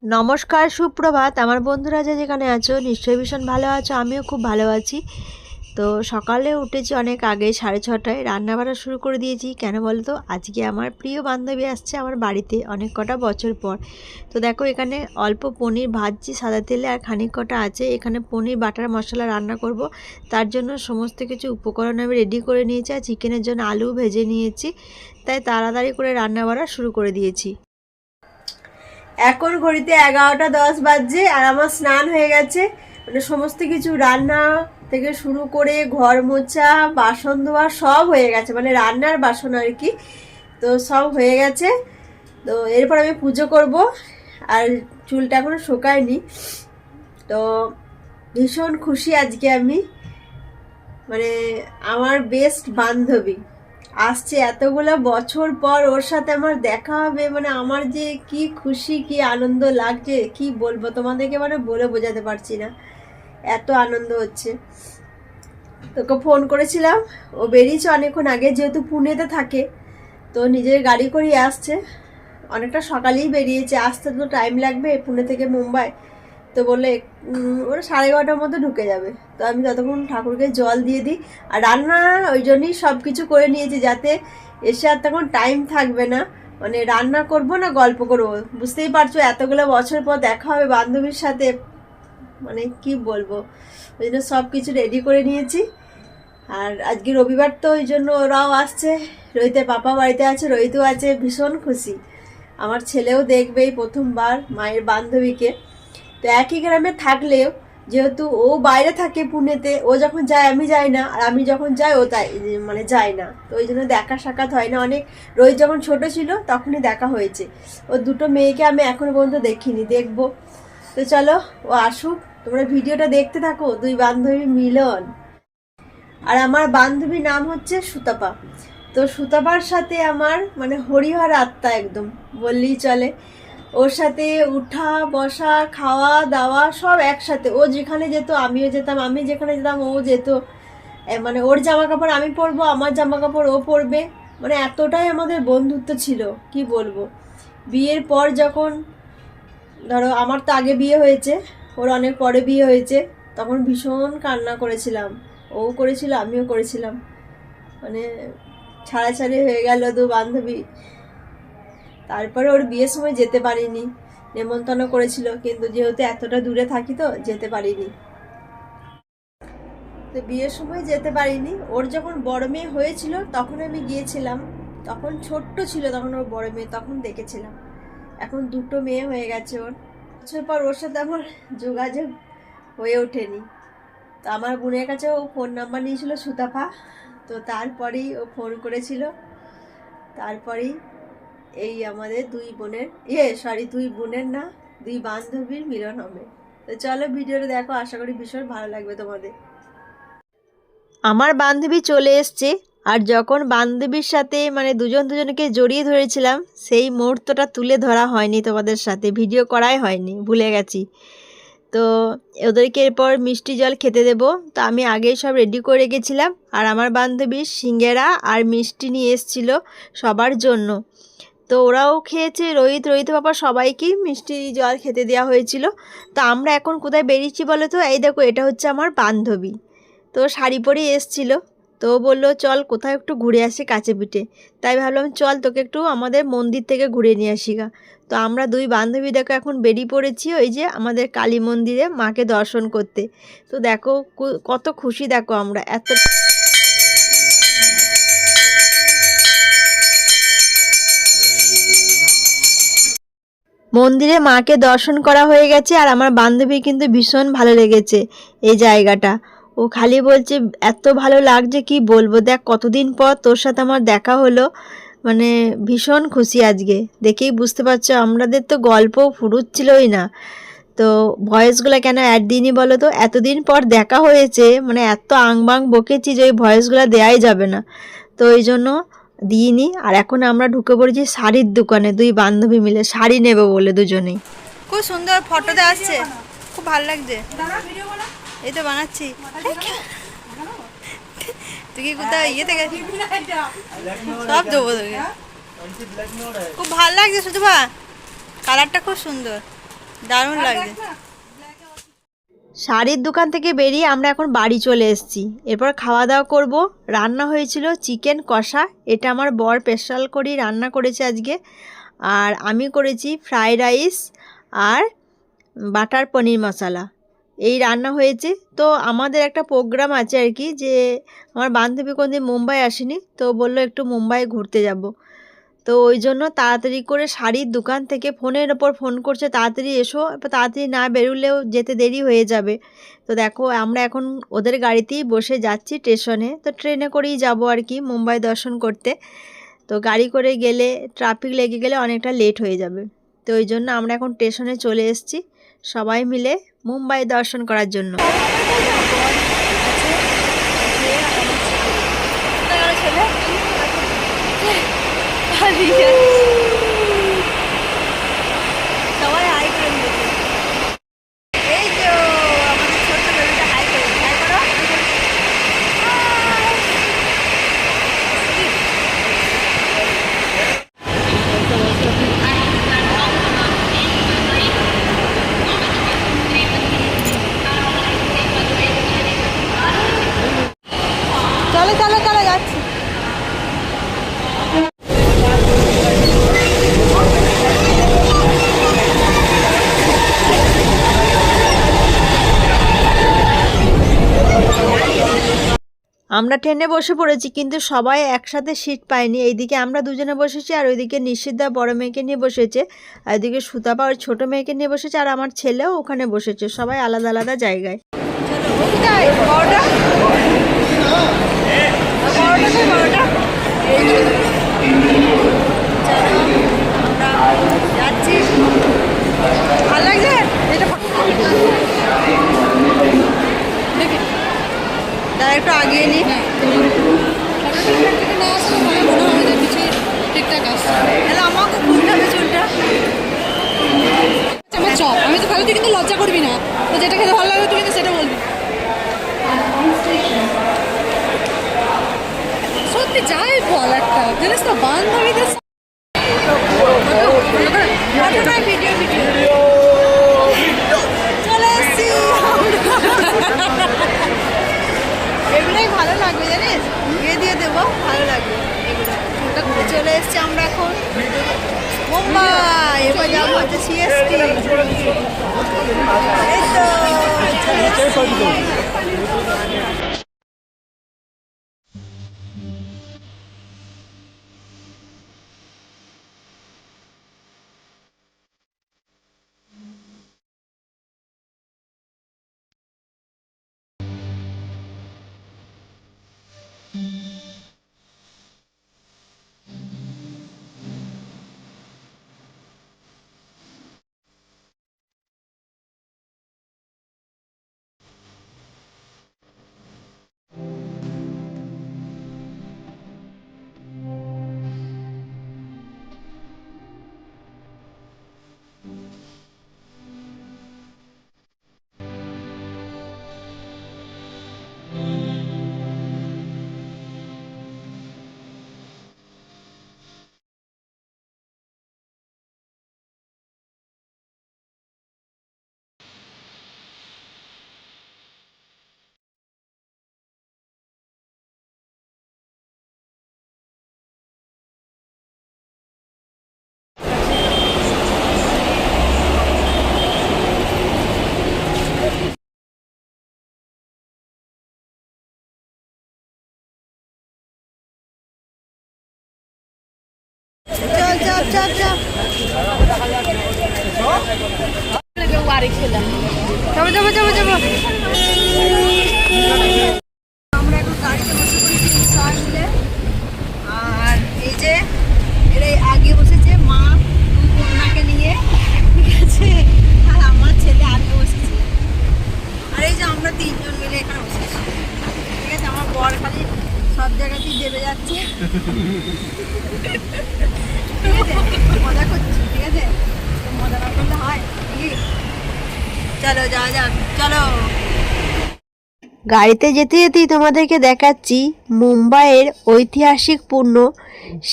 নমস্কার, সুপ্রভাত আমার বন্ধুরা যেখানে আছো নিশ্চয়ই ভীষণ ভালো আছো। আমিও খুব ভালো আছি। তো সকালে উঠেছি অনেক আগে 6:30টায়, রান্নাবাড়া শুরু করে দিয়েছি। কেন বলো তো, আজকে আমার প্রিয় বান্ধবী আসছে আমার বাড়িতে অনেক কটা বছর পর। তো দেখো এখানে অল্প পনির ভাজছি সাদা তেলে, আর খানিক কটা আছে। এখানে পনির বাটার মশলা রান্না করব, তার জন্য সমস্ত কিছু উপকরণ আমি রেডি করে নিয়েছি। আর চিকেনের জন্য আলু ভেজে নিয়েছি, তাই তাড়াতাড়ি করে রান্নাবাড়া শুরু করে দিয়েছি। এখন ঘড়িতে 11টা 10 বাজছে, আর আমার স্নান হয়ে গেছে। মানে সমস্ত কিছু রান্না থেকে শুরু করে ঘর মোছা বাসন ধোয়া সব হয়ে গেছে, মানে রান্নার বাসন আর কি। তো সব হয়ে গেছে। তো এরপর আমি পুজো করব, আর চুলটা এখনো শুকায়নি। তো ভীষণ খুশি আজকে আমি, মানে আমার বেস্ট বান্ধবী আসছে এতগুলো বছর পর, ওর সাথে আমার দেখা হবে। মানে আমার যে কি খুশি কি আনন্দ লাগছে কি বলবো তোমাদেরকে, মানে বলে বোঝাতে পারছি না, এত আনন্দ হচ্ছে। তোকে ফোন করেছিলাম, ও বেরিয়েছে অনেকক্ষণ আগে, যেহেতু পুনেতে থাকে তো নিজের গাড়ি করেই আসছে। অনেকটা সকালেই বেরিয়েছে, আসতে তো টাইম লাগবে পুনে থেকে মুম্বাই। তো বললে ওরা 11:30টার মধ্যে ঢুকে যাবে। তো আমি ততক্ষণ ঠাকুরকে জল দিয়ে দিই, আর রান্না ওই জন্যই সব কিছু করে নিয়েছি, যাতে এসে আর তখন টাইম থাকবে না। মানে রান্না করব না গল্প করব, বুঝতেই পারছো এতগুলো বছর পর দেখা হবে বান্ধবীর সাথে, মানে কি বলবো। ওই জন্য সব কিছু রেডি করে নিয়েছি। আর আজকে রবিবার তো ওই জন্য ওরাও আসছে। রোহিতের পাপা বাড়িতে আছে, রোহিতও আছে, ভীষণ খুশি। আমার ছেলেও দেখবে এই প্রথমবার মায়ের বান্ধবীকে। তো একই গ্রামে থাকলেও যেহেতু ও বাইরে থাকে পুনেতে, ও যখন যায় আমি যাই না, আর আমি যখন যাই ও তাই মানে যায় না। তো ওই জন্য দেখা সাক্ষাৎ হয় না অনেক। রোহিত যখন ছোট ছিল তখনই দেখা হয়েছে। ও দুটো মেয়েকে আমি এখনো পর্যন্ত দেখিনি, দেখবো। তো চলো ও আসুক, তোমরা ভিডিওটা দেখতে থাকো, দুই বান্ধবী মিলন। আর আমার বান্ধবীর নাম হচ্ছে সুতাপা। তো সুতাপার সাথে আমার মানে হরিহর আত্মা একদম বললেই চলে। ওর সাথে উঠা বসা খাওয়া দাওয়া সব একসাথে। ও যেখানে যেত আমিও যেতাম, আমি যেখানে যেতাম ও যেত। মানে ওর জামা কাপড় আমি পরবো, আমার জামা কাপড় ও পরবে। মানে এতটাই আমাদের বন্ধুত্ব ছিল কি বলবো। বিয়ের পর যখন, ধরো আমার তো আগে বিয়ে হয়েছে, ওর অনেক পরে বিয়ে হয়েছে, তখন ভীষণ কান্না করেছিলাম। ও করেছিল আমিও করেছিলাম, মানে ছাড়াছাড়ি হয়ে গেল দু বান্ধবী। তারপরে ওর বিয়ের সময় যেতে পারিনি, নেমন্তন্ন করেছিল, কিন্তু যেহেতু এতটা দূরে থাকি তো যেতে পারিনি। তো বিয়ের সময় যেতে পারিনি। ওর যখন বড় মেয়ে হয়েছিল তখন আমি গিয়েছিলাম, তখন ছোট্ট ছিল তখন ওর বড় মেয়ে, তখন দেখেছিলাম। এখন দুটো মেয়ে হয়ে গেছে ওর। বছর পর ওর সাথে আমার যোগাযোগ হয়ে ওঠেনি। তো আমার বোনের কাছে ও ফোন নাম্বার নিয়েছিল সুতাপা, তো তারপরেই ও ফোন করেছিল। তারপরেই এই আমাদের দুই বোনের দুই বোনের না, দুই বান্ধবীর মিলন হবে। তো চলো ভিডিওটা দেখো, আশা করি ভীষণ ভালো লাগবে তোমাদের। আমার বান্ধবী চলে এসছে, আর যখন বান্ধবীর সাথে মানে দুজন দুজনকে জড়িয়ে ধরেছিলাম, সেই মুহূর্তটা তুলে ধরা হয়নি তোমাদের সাথে, ভিডিও করাই হয়নি, ভুলে গেছি। তো ওদেরকে এরপর মিষ্টি জল খেতে দেবো। তো আমি আগেই সব রেডি করে রেখেছিলাম, আর আমার বান্ধবী সিঙ্গারা আর মিষ্টি নিয়ে এসেছিল সবার জন্য। তো ওরাও খেয়েছে, রোহিত বাবা সবাইকেই মিষ্টি জল খেতে দেওয়া হয়েছিল। তো আমরা এখন কোথায় বেরিয়েছি বলো তো, এই দেখো এটা হচ্ছে আমার বান্ধবী। তো শাড়ি পরেই এসছিল, তো বললো চল কোথাও একটু ঘুরে আসি কাছে পিঠে। তাই ভাবলাম চল তোকে একটু আমাদের মন্দির থেকে ঘুরে নিয়ে আসি গা। তো আমরা দুই বান্ধবী দেখো এখন বেরিয়ে পড়েছি ওই যে আমাদের কালী মন্দিরে মাকে দর্শন করতে। তো দেখো কত খুশি, দেখো আমরা এত। মন্দিরে মাকে দর্শন করা হয়ে গেছে, আর আমার বান্ধবীর কিন্তু ভীষণ ভালো লেগেছে এই জায়গাটা। ও খালি বলছে এত ভালো লাগছে কি বলবো, দেখ কতদিন পর তোর সাথে আমার দেখা হলো, মানে ভীষণ খুশি আজকে। দেখেই বুঝতে পারছো আমাদের তো গল্প ফুরুচ্ছিলই না। তো ভয়েসগুলো কেন অ্যাড দিইনি বলো তো, এতদিন পর দেখা হয়েছে, মানে এত আংবাং বকেছি যে ওই ভয়েসগুলো দেওয়াই যাবে না, তো ওই জন্য দিইনি। আর এখন আমরা ঢুকে পড়েছি শাড়ির দোকানে, দুই বান্ধবী মিলে শাড়ি নেবো বলে দুজনেই। খুব সুন্দর ফটোতে আসছে, খুব ভালো লাগছে। এই তো বানাচ্ছি। তুই কি কোথাও ইয়ে থেকে সব দেবো তোকে, খুব ভালো লাগছে শুধু কালারটা খুব সুন্দর। দারুণ লাগছে। শাড়ির দোকান থেকে বেরিয়ে আমরা এখন বাড়ি চলে এসেছি। এরপর খাওয়া দাওয়া করব। রান্না হয়েছিল চিকেন কষা, এটা আমার বর স্পেশাল করে রান্না করেছে আজকে। আর আমি করেছি ফ্রাইড রাইস আর বাটার পনির মশলা, এই রান্না হয়েছে। তো আমাদের একটা প্রোগ্রাম আছে আর কি, যে আমার বান্ধবী কোনদিন মুম্বাই আসেনি, তো বললো একটু মুম্বাই ঘুরতে যাব। তো ওই জন্য তাড়াতাড়ি করে শাড়ির দোকান থেকে ফোনের ওপর ফোন করছে, তাড়াতাড়ি এসো, তাড়াতাড়ি না বেরোলেও যেতে দেরি হয়ে যাবে। তো দেখো আমরা এখন ওদের গাড়িতেই বসে যাচ্ছি স্টেশনে। তো ট্রেনে করেই যাব আর কি মুম্বাই দর্শন করতে। তো গাড়ি করে গেলে ট্রাফিক লেগে গেলে অনেকটা লেট হয়ে যাবে। তো ওই জন্য আমরা এখন স্টেশনে চলে এসেছি সবাই মিলে মুম্বাই দর্শন করার জন্য। সবাই হাই করে দিয়েছে। এই তো আমাদের ছোট্ট বেবিটা হাই করে, হাই করো। চলো চলো চলো যাচ্ছি। আমরা ট্রেনে বসে পড়েছি, কিন্তু সবাই একসাথে সিট পায়নি। এইদিকে আমরা দুজনে বসেছি, আর ওইদিকে নিশিদা বড় মেয়েকে নিয়ে বসেছে, আর ওইদিকে সুতাপা ওর ছোটো মেয়েকে নিয়ে বসেছে, আর আমার ছেলেও ওখানে বসেছে। সবাই আলাদা আলাদা জায়গায়। যাচ্ছি, ভালো লাগছে এটা। তার একটু আগিয়ে নি, ঠিকঠাক আসছে। তাহলে আমাকে খুলতে হবে চুলটা। আমার চপ, আমি তো খালি, তুই কিন্তু লজ্জা করবি না, তো যেটা খেতে ভালো লাগবে তুই কিন্তু সেটা বলবি। সত্যি যাই বল, একটা জানিস তো বান্ধবীদের ভিডিও ভিডিও চলে এসছি। এগুলোই ভালো লাগবে জানিস, দিয়ে দিয়ে দেবো, ভালো লাগবে এগুলো। চুলটা ঘুরে চলে এসছি আমরা এখন মুম্বাই। এবার যাবো হচ্ছে সিএসটি। এই তো চলে এসছি। চল চল চল চল, বাড়ি খেলাম। যাবো যাবো যাবো যাবো। আমরা এখন গাড়িতে বসে পড়েছি সবাই মিলে। আর এই যে এর আগে বসেছে মা দুই কন্যাকে নিয়ে, ঠিক আছে, আর আমার ছেলে আগে বসেছে। আর এই যে আমরা তিনজন মিলে এখানে বসেছি, ঠিক আছে। আমার বর খালি সব জায়গাতেই দেবে যাচ্ছে, ঠিক আছে, মজা করছি, ঠিক আছে, মজা না করলে হয়। চলো যাওয়া যাক, চলো। গাড়িতে যেতে যেতেই তোমাদেরকে দেখাচ্ছি মুম্বাইয়ের ঐতিহাসিক পূর্ণ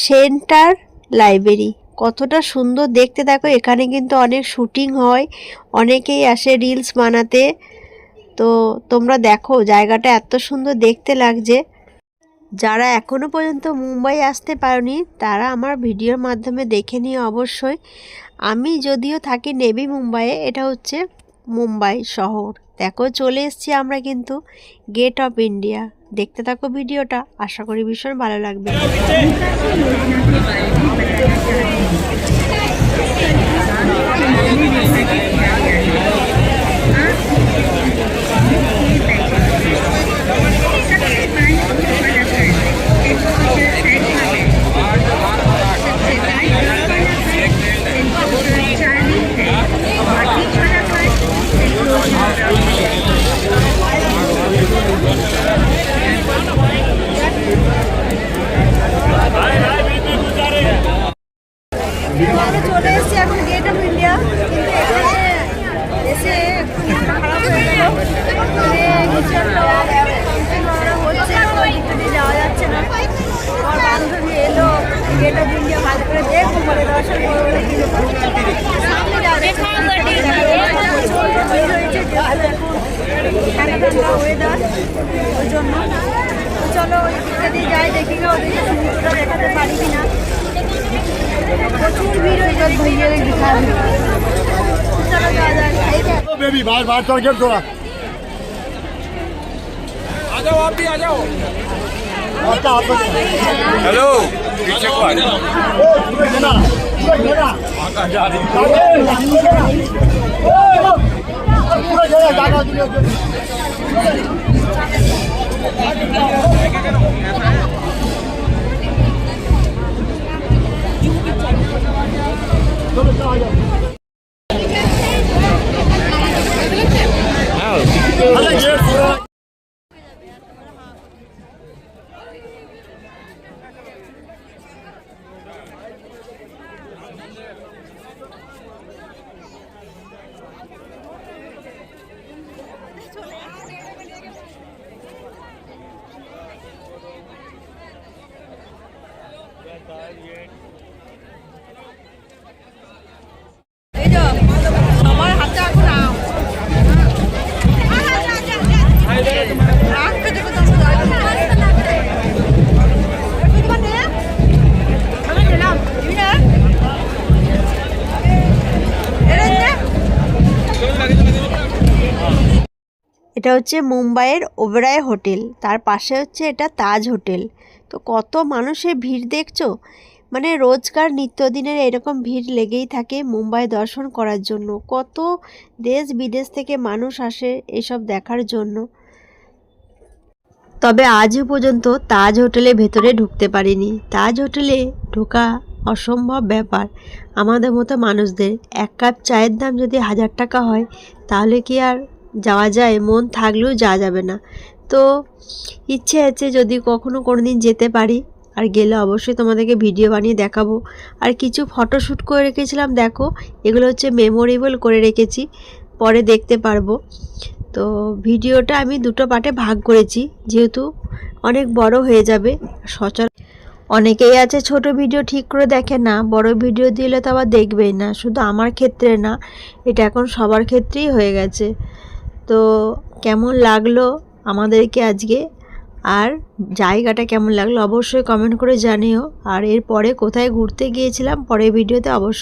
সেন্ট্রাল লাইব্রেরি। কতটা সুন্দর দেখতে দেখো। এখানে কিন্তু অনেক শুটিং হয়, অনেকেই আসে রিলস বানাতে। তো তোমরা দেখো জায়গাটা এত সুন্দর দেখতে লাগছে। যারা এখনো পর্যন্ত মুম্বাই আসতে পারোনি তারা আমার ভিডিওর মাধ্যমে দেখে নিও অবশ্যই। আমি যদিও থাকি নেভি মুম্বাইয়ে, এটা হচ্ছে মুম্বাই শহর। দেখো চলে এসেছি আমরা কিন্তু গেট অফ ইন্ডিয়া। দেখতে থাকো ভিডিওটা, আশা করি ভীষণ ভালো লাগবে। চলে এসেছি এখন গেট অফ ইন্ডিয়া, কিন্তু এখানে এসে একটু মনটা খারাপ হয়ে গেল। কিছু একটা হচ্ছে, এখানে যাওয়া যাচ্ছে না। আমার বান্ধবী এলো গেট অফ ইন্ডিয়া ভালো করে দেখবো বলে, দর্শন করবো বলে কিন্তু সামনে যাওয়া যাচ্ছে না। ভিড় হয়েছে যেহেতু এখন ঠান্ডা ঠান্ডা ওয়েদার, ওই জন্য। চলো ওই দিকটা দিয়ে যাই, দেখি না ওদিকে সমুদ্রটা দেখাতে পারি কিনা। প্রচুর ভিড় হয়ে যায়, ভইয়ে দিখা। চলো যাওয়া যাক। बेबी बाहर बाहर चल के थोड़ा आ जाओ, आप भी आ जाओ। हेलो, पीछे को आ जाओ। সবার হাতটা এখন নাও। রাখতে দেখো তো এটা হচ্ছে মুম্বাইয়ের ওবেরয় হোটেল, তার পাশে হচ্ছে এটা তাজ হোটেল। তো কত মানুষের ভিড় দেখছো, মানে রোজকার নিত্যদিনের এরকম ভিড় লেগেই থাকে মুম্বাই দর্শন করার জন্য। কত দেশ বিদেশ থেকে মানুষ আসে এসব দেখার জন্য। তবে আজও পর্যন্ত তাজ হোটেলে ভেতরে ঢুকতে পারিনি। তাজ হোটেলে ঢোকা অসম্ভব ব্যাপার আমাদের মতো মানুষদের। এক কাপ চায়ের দাম যদি 1000 টাকা হয় তাহলে কি আর যাওয়া যায়? মন থাকলেও যাওয়া যাবে না। তো ইচ্ছে আছে যদি কখনো কোনো দিন যেতে পারি, আর গেলে অবশ্যই তোমাদেরকে ভিডিও বানিয়ে দেখাবো। আর কিছু ফটোশ্যুট করে রেখেছিলাম, দেখো এগুলো হচ্ছে মেমোরেবল করে রেখেছি, পরে দেখতে পারবো। তো ভিডিওটা আমি দুটো পার্টে ভাগ করেছি, যেহেতু অনেক বড় হয়ে যাবে। সচরাচর অনেকেই আছে ছোট ভিডিও ঠিক করে দেখে না, বড় ভিডিও দিলে তো আবার দেখবেই না। শুধু আমার ক্ষেত্রে না, এটা এখন সবার ক্ষেত্রেই হয়ে গেছে। তো কেমন লাগলো আমাদেরকে আজকে, আর জায়গাটা কেমন লাগলো অবশ্যই কমেন্ট করে জানিও। আর এরপরে কোথায় ঘুরতে গিয়েছিলাম পরের ভিডিওতে অবশ্যই